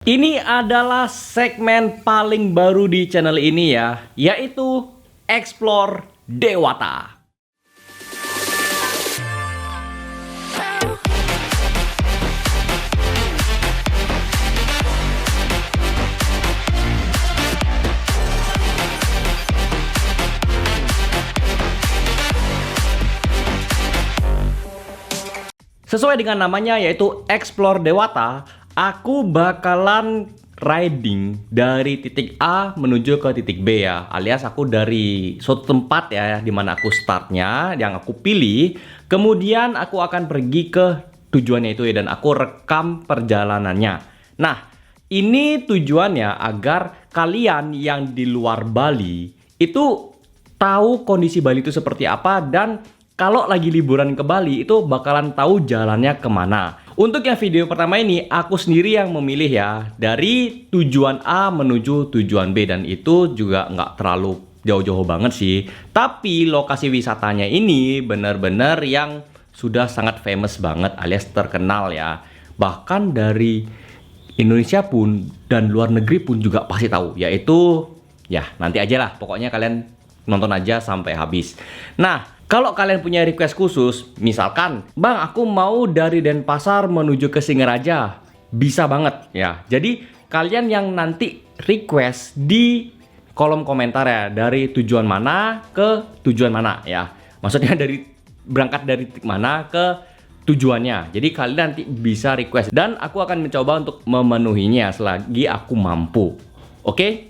Ini adalah segmen paling baru di channel ini ya, yaitu Explore Dewata. Sesuai dengan namanya yaitu Explore Dewata, aku bakalan riding dari titik A menuju ke titik B ya, alias aku dari suatu tempat ya dimana aku startnya, yang aku pilih, kemudian aku akan pergi ke tujuannya itu ya, dan aku rekam perjalanannya. Nah, ini tujuannya agar kalian yang di luar Bali itu tahu kondisi Bali itu seperti apa, dan kalau lagi liburan ke Bali itu bakalan tahu jalannya kemana. Untuk yang video pertama ini aku sendiri yang memilih ya, dari tujuan A menuju tujuan B, dan itu juga nggak terlalu jauh-jauh banget sih. Tapi lokasi wisatanya ini bener-bener yang sudah sangat famous banget alias terkenal ya. Bahkan dari Indonesia pun dan luar negeri pun juga pasti tahu, yaitu ya nanti aja lah, pokoknya kalian nonton aja sampai habis. Nah, kalau kalian punya request khusus, misalkan, Bang, aku mau dari Denpasar menuju ke Singaraja, bisa banget ya. Jadi kalian yang nanti request di kolom komentar ya, dari tujuan mana ke tujuan mana ya. Maksudnya dari berangkat dari titik mana ke tujuannya. Jadi kalian nanti bisa request dan aku akan mencoba untuk memenuhinya selagi aku mampu. Oke?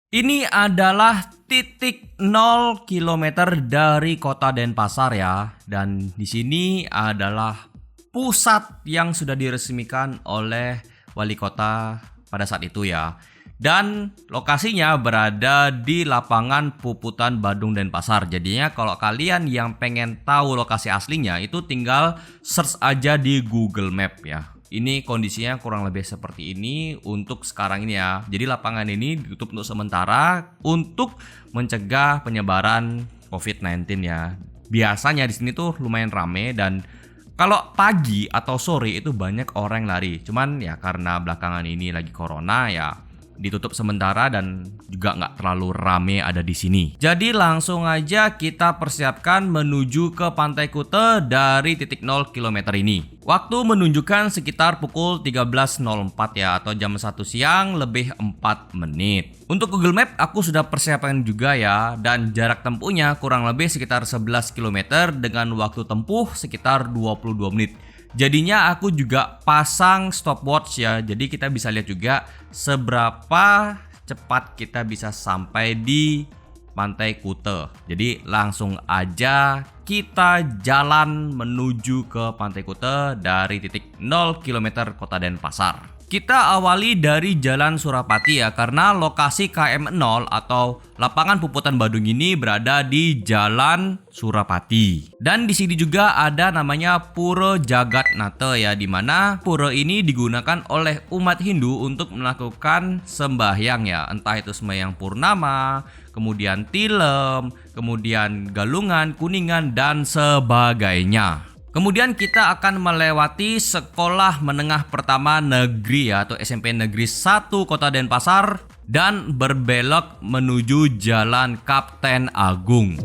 Ini adalah titik 0 km dari kota Denpasar ya, dan di sini adalah pusat yang sudah diresmikan oleh wali kota pada saat itu ya. Dan lokasinya berada di lapangan Puputan Badung Denpasar. Jadinya kalau kalian yang pengen tahu lokasi aslinya itu tinggal search aja di Google Map ya. Ini kondisinya kurang lebih seperti ini untuk sekarang ini ya. Jadi lapangan ini ditutup untuk sementara untuk mencegah penyebaran COVID-19 ya. Biasanya di sini tuh lumayan rame, dan kalau pagi atau sore itu banyak orang yang lari. Cuman ya karena belakangan ini lagi corona ya, ditutup sementara dan juga nggak terlalu rame ada di sini. Jadi langsung aja kita persiapkan menuju ke Pantai Kuta dari titik 0 km ini. Waktu menunjukkan sekitar pukul 13.04 ya, atau jam 1 siang lebih 4 menit. Untuk Google Map aku sudah persiapkan juga ya, dan jarak tempuhnya kurang lebih sekitar 11 km dengan waktu tempuh sekitar 22 menit. Jadinya aku juga pasang stopwatch ya, jadi kita bisa lihat juga seberapa cepat kita bisa sampai di Pantai Kuta. Jadi langsung aja kita jalan menuju ke Pantai Kuta dari titik 0 km kota Denpasar. Kita awali dari Jalan Surapati ya, karena lokasi KM0 atau lapangan Puputan Badung ini berada di Jalan Surapati. Dan di sini juga ada namanya Pura Jagatnata ya, di mana pura ini digunakan oleh umat Hindu untuk melakukan sembahyang ya, entah itu sembahyang purnama, kemudian tilem, kemudian galungan, kuningan, dan sebagainya. Kemudian kita akan melewati Sekolah Menengah Pertama Negeri ya, atau SMP Negeri 1 Kota Denpasar, dan berbelok menuju Jalan Kapten Agung.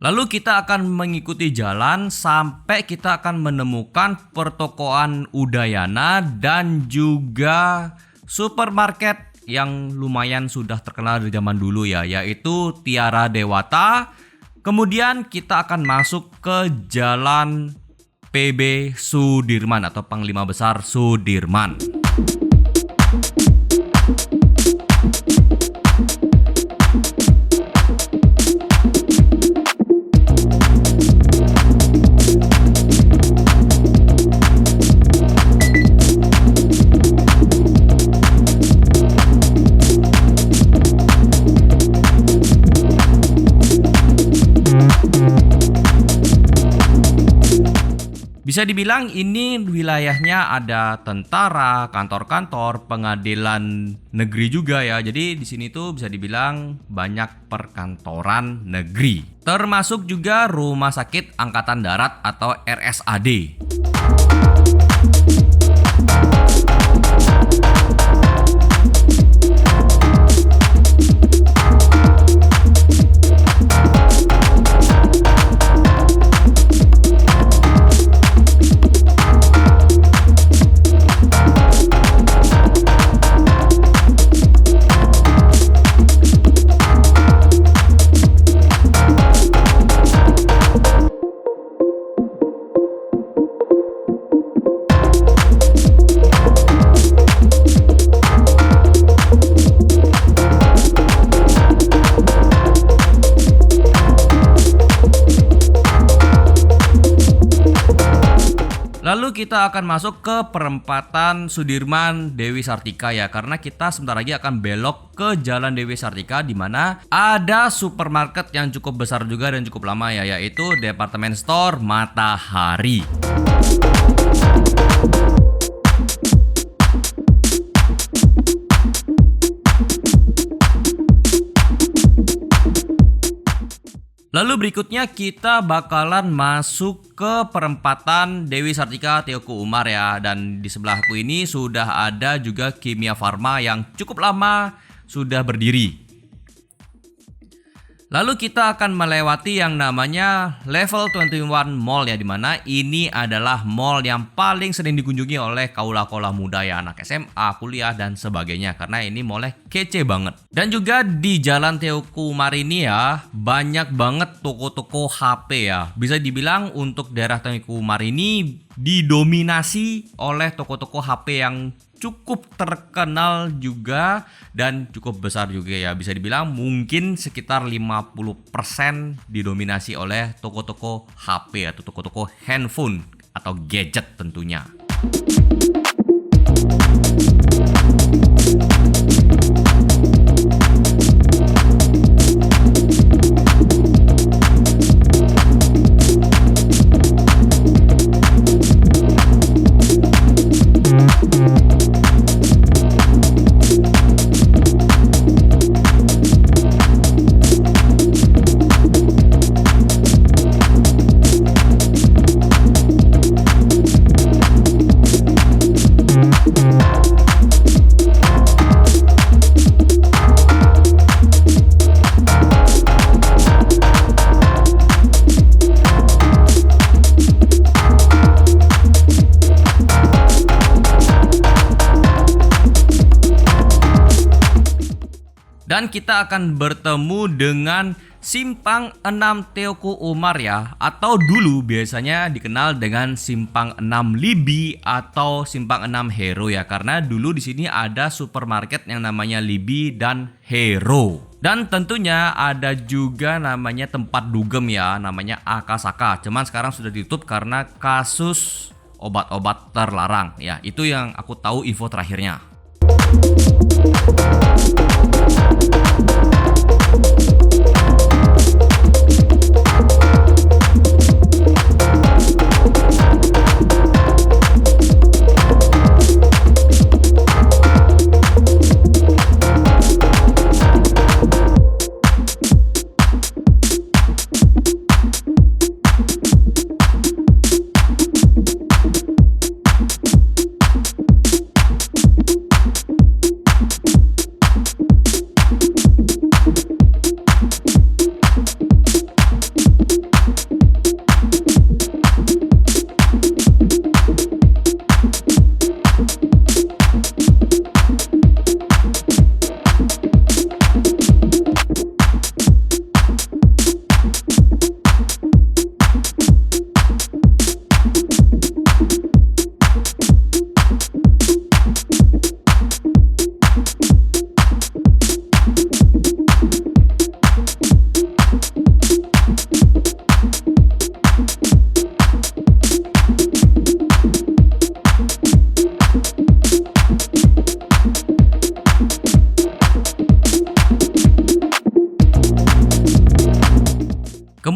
Lalu kita akan mengikuti jalan sampai kita akan menemukan pertokoan Udayana dan juga supermarket yang lumayan sudah terkenal dari zaman dulu ya, yaitu Tiara Dewata. Kemudian kita akan masuk ke Jalan PB Sudirman atau Panglima Besar Sudirman. Bisa dibilang ini wilayahnya ada tentara, kantor-kantor, pengadilan negeri juga ya. Jadi di sini tuh bisa dibilang banyak perkantoran negeri. Termasuk juga Rumah Sakit Angkatan Darat atau RSAD. Lalu kita akan masuk ke perempatan Sudirman Dewi Sartika ya, karena kita sebentar lagi akan belok ke Jalan Dewi Sartika di mana ada supermarket yang cukup besar juga dan cukup lama ya, yaitu Departemen Store Matahari. Lalu berikutnya kita bakalan masuk ke perempatan Dewi Sartika Teoku Umar ya. Dan di sebelahku ini sudah ada juga Kimia Farma yang cukup lama sudah berdiri. Lalu kita akan melewati yang namanya Level 21 Mall ya, dimana ini adalah mall yang paling sering dikunjungi oleh kaula-kaula muda ya, anak SMA, kuliah dan sebagainya, karena ini mallnya kece banget. Dan juga di Jalan Teoku Umar ini ya banyak banget toko-toko HP ya. Bisa dibilang untuk daerah Teoku Umar ini didominasi oleh toko-toko HP yang cukup terkenal juga dan cukup besar juga ya. Bisa dibilang mungkin sekitar 50% didominasi oleh toko-toko HP atau toko-toko handphone atau gadget tentunya. Dan kita akan bertemu dengan Simpang 6 Teoku Umar ya, atau dulu biasanya dikenal dengan Simpang 6 Libi atau Simpang 6 Hero ya, karena dulu di sini ada supermarket yang namanya Libi dan Hero. Dan tentunya ada juga namanya tempat dugem ya, namanya Akasaka. Cuman sekarang sudah ditutup karena kasus obat-obat terlarang ya. Itu yang aku tahu info terakhirnya.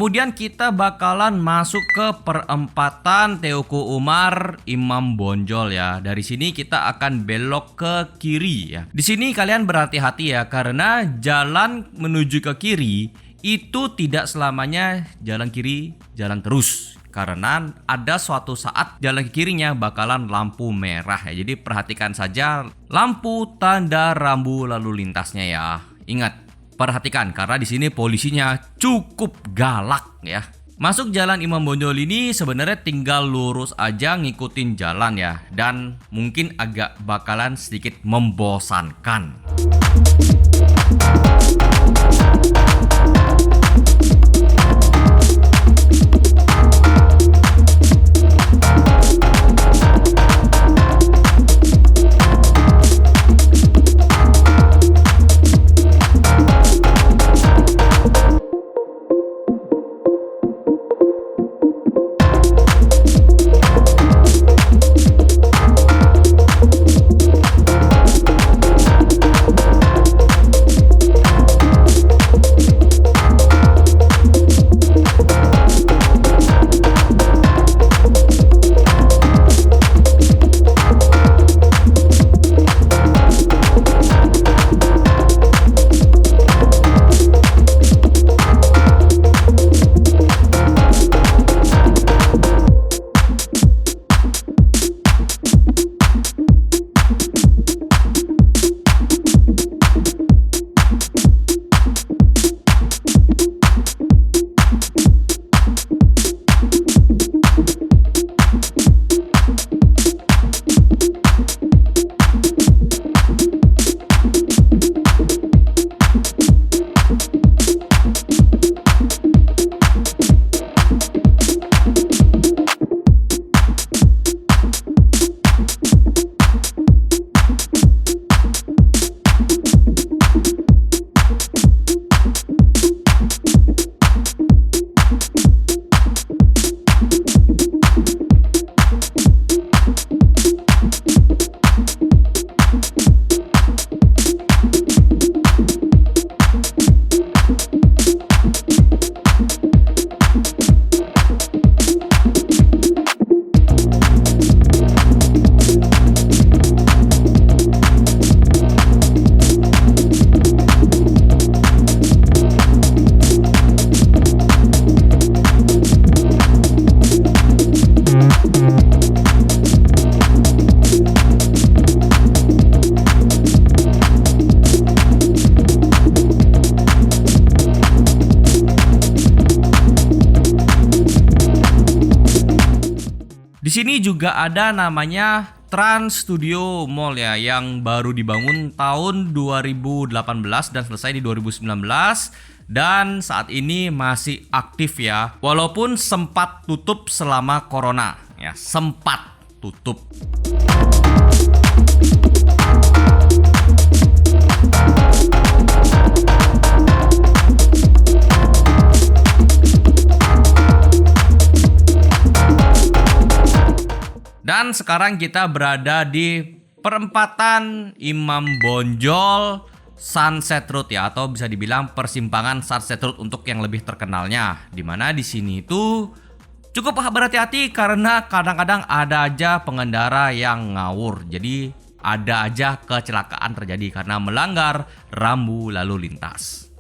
Kemudian kita bakalan masuk ke perempatan Teuku Umar Imam Bonjol ya. Dari sini kita akan belok ke kiri ya. Di sini kalian berhati-hati ya, karena jalan menuju ke kiri itu tidak selamanya jalan kiri jalan terus. Karena ada suatu saat jalan ke kirinya bakalan lampu merah ya. Jadi perhatikan saja lampu tanda rambu lalu lintasnya ya. Ingat, perhatikan karena di sini polisinya cukup galak ya. Masuk jalan Imam Bonjol ini sebenarnya tinggal lurus aja ngikutin jalan ya, dan mungkin agak bakalan sedikit membosankan. Di sini juga ada namanya Trans Studio Mall ya, yang baru dibangun tahun 2018 dan selesai di 2019 dan saat ini masih aktif ya. Walaupun sempat tutup selama corona ya, sempat tutup. Dan sekarang kita berada di perempatan Imam Bonjol Sunset Road ya, atau bisa dibilang persimpangan Sunset Road untuk yang lebih terkenalnya. Dimana di sini itu cukup berhati-hati karena kadang-kadang ada aja pengendara yang ngawur. Jadi ada aja kecelakaan terjadi karena melanggar rambu lalu lintas.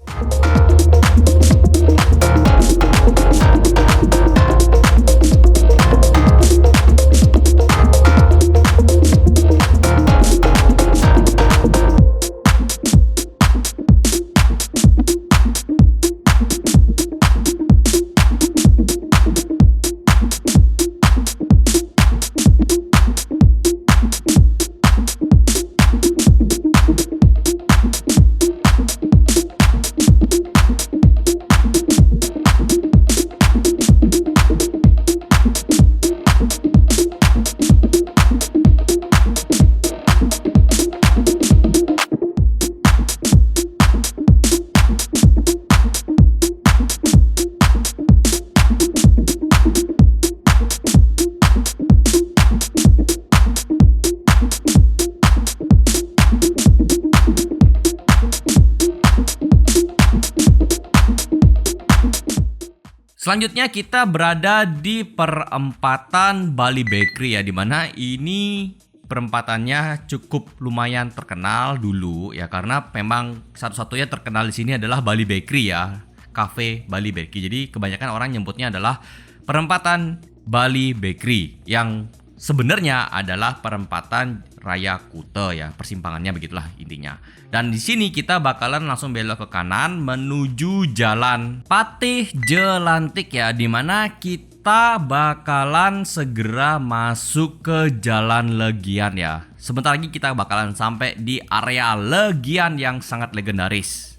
Selanjutnya kita berada di perempatan Bali Bakery ya, dimana ini perempatannya cukup lumayan terkenal dulu ya, karena memang satu-satunya terkenal di sini adalah Bali Bakery ya, Cafe Bali Bakery. Jadi kebanyakan orang nyebutnya adalah perempatan Bali Bakery yang sebenarnya adalah perempatan Raya Kute ya, persimpangannya begitulah intinya. Dan di sini kita bakalan langsung belok ke kanan menuju Jalan Patih Jelantik ya, dimana kita bakalan segera masuk ke Jalan Legian ya. Sebentar lagi kita bakalan sampai di area Legian yang sangat legendaris.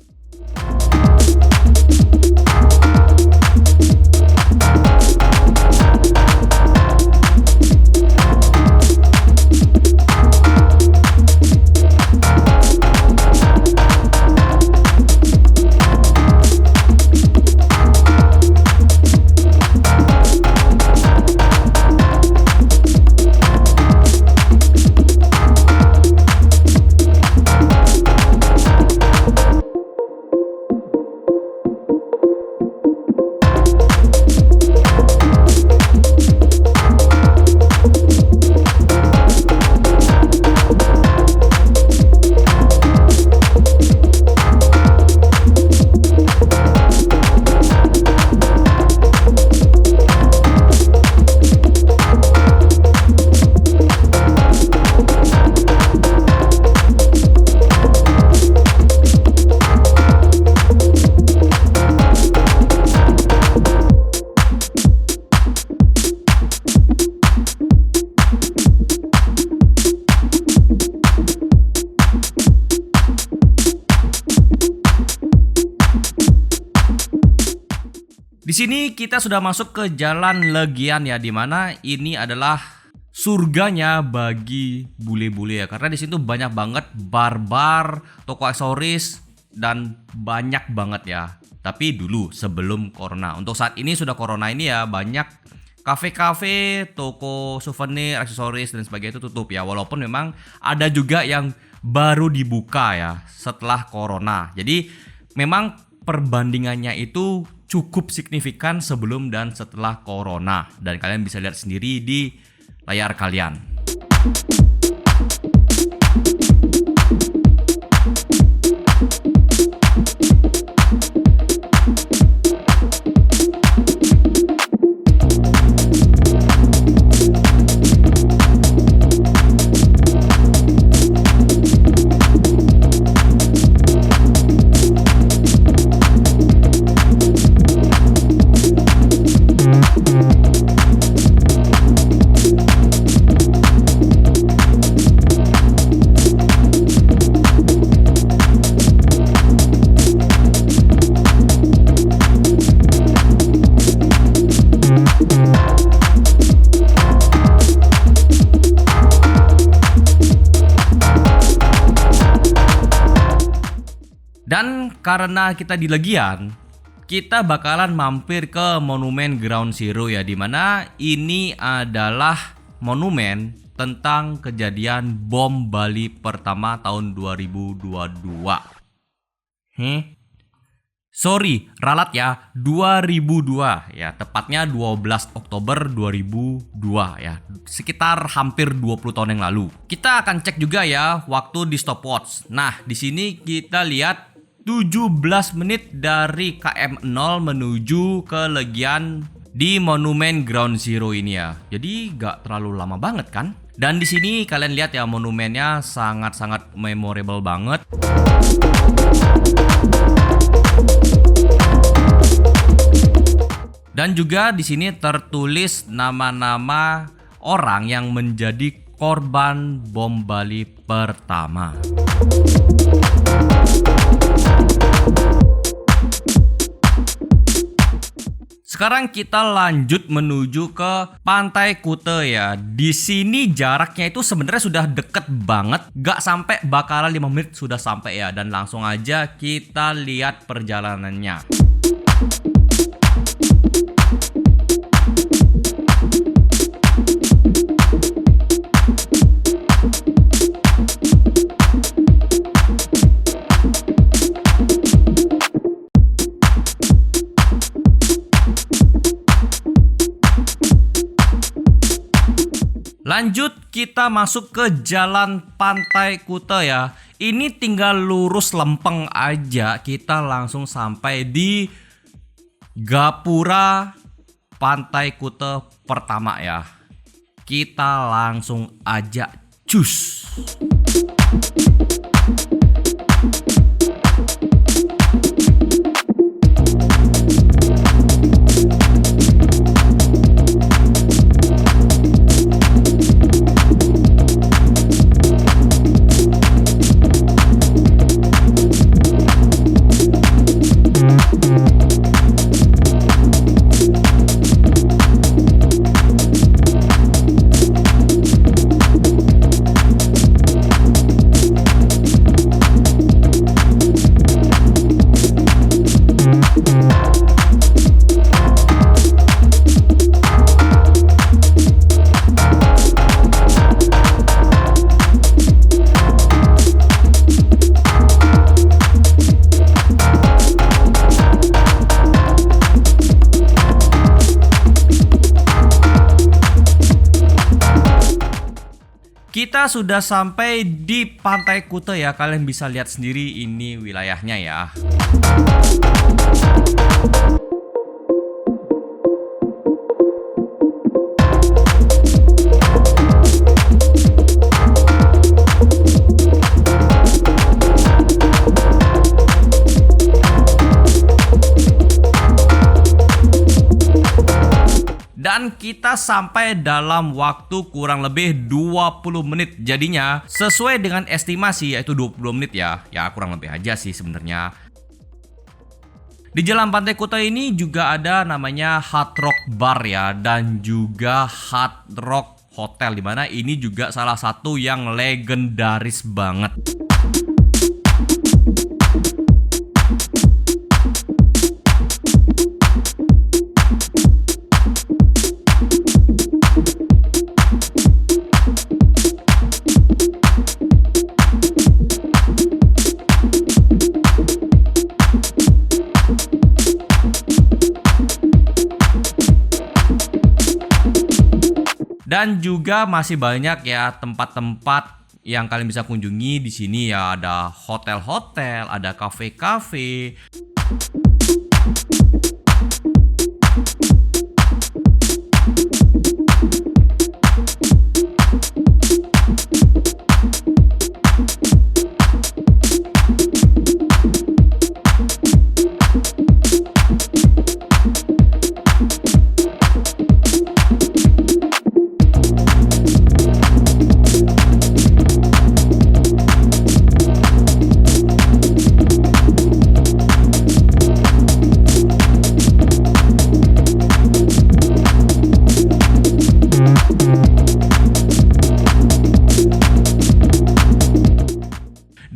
Di sini kita sudah masuk ke Jalan Legian ya, dimana ini adalah surganya bagi bule-bule ya, karena di situ banyak banget bar-bar, toko aksesoris dan banyak banget ya. Tapi dulu sebelum corona, untuk saat ini sudah corona ini ya, banyak kafe-kafe, toko souvenir, aksesoris dan sebagainya itu tutup ya. Walaupun memang ada juga yang baru dibuka ya setelah corona. Jadi memang perbandingannya itu cukup signifikan sebelum dan setelah corona, dan kalian bisa lihat sendiri di layar kalian. Dan karena kita di Legian, kita bakalan mampir ke Monumen Ground Zero ya, dimana ini adalah monumen tentang kejadian bom Bali pertama tahun 2022. Ralat ya, 2002 ya, tepatnya 12 Oktober 2002 ya, sekitar hampir 20 tahun yang lalu. Kita akan cek juga ya waktu di stopwatch. Nah, di sini kita lihat 17 menit dari KM 0 menuju ke Legian di Monumen Ground Zero ini ya. Jadi gak terlalu lama banget kan? Dan di sini kalian lihat ya, monumennya sangat-sangat memorable banget. Dan juga di sini tertulis nama-nama orang yang menjadi korban bom Bali pertama. Sekarang kita lanjut menuju ke Pantai Kute ya. Di sini jaraknya itu sebenarnya sudah deket banget, gak sampai bakalan 5 menit sudah sampai ya. Dan langsung aja kita lihat perjalanannya. Lanjut kita masuk ke Jalan Pantai Kuta ya. Ini tinggal lurus lempeng aja, kita langsung sampai di Gapura Pantai Kuta pertama ya. Kita langsung aja cus. Kita sudah sampai di Pantai Kuta ya, kalian bisa lihat sendiri ini wilayahnya ya. Dan kita sampai dalam waktu kurang lebih 20 menit. Jadinya sesuai dengan estimasi yaitu 20 menit ya. Ya kurang lebih aja sih sebenarnya. Di Jalan Pantai Kuta ini juga ada namanya Hard Rock Bar ya, dan juga Hard Rock Hotel, dimana ini juga salah satu yang legendaris banget. Dan juga masih banyak ya tempat-tempat yang kalian bisa kunjungi di sini ya. Ada hotel-hotel, ada kafe-kafe.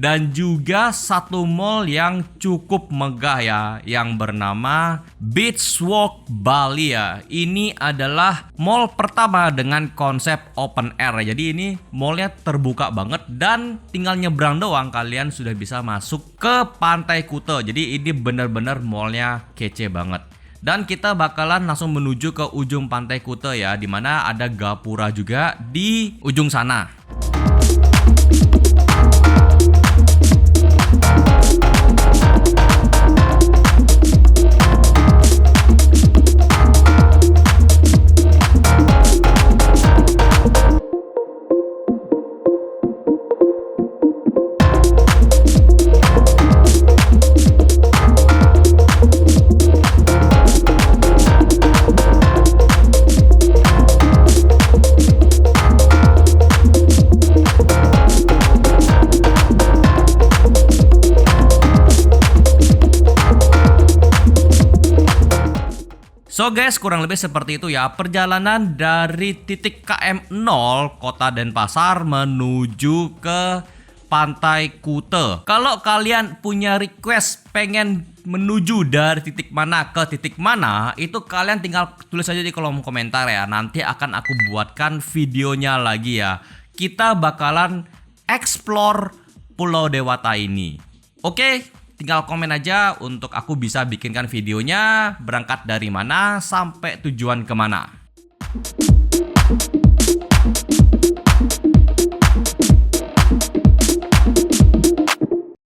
Dan juga satu mall yang cukup megah ya, yang bernama Beach Walk Bali ya. Ini adalah mall pertama dengan konsep open air. Jadi ini mallnya terbuka banget dan tinggal nyebrang doang kalian sudah bisa masuk ke Pantai Kuta. Jadi ini bener-bener mallnya kece banget. Dan kita bakalan langsung menuju ke ujung Pantai Kuta ya, dimana ada Gapura juga di ujung sana. So guys, kurang lebih seperti itu ya perjalanan dari titik KM 0 Kota Denpasar menuju ke Pantai Kuta. Kalau kalian punya request pengen menuju dari titik mana ke titik mana, itu kalian tinggal tulis aja di kolom komentar ya. Nanti akan aku buatkan videonya lagi ya. Kita bakalan explore Pulau Dewata ini. Oke? Tinggal komen aja untuk aku bisa bikinkan videonya berangkat dari mana sampai tujuan kemana.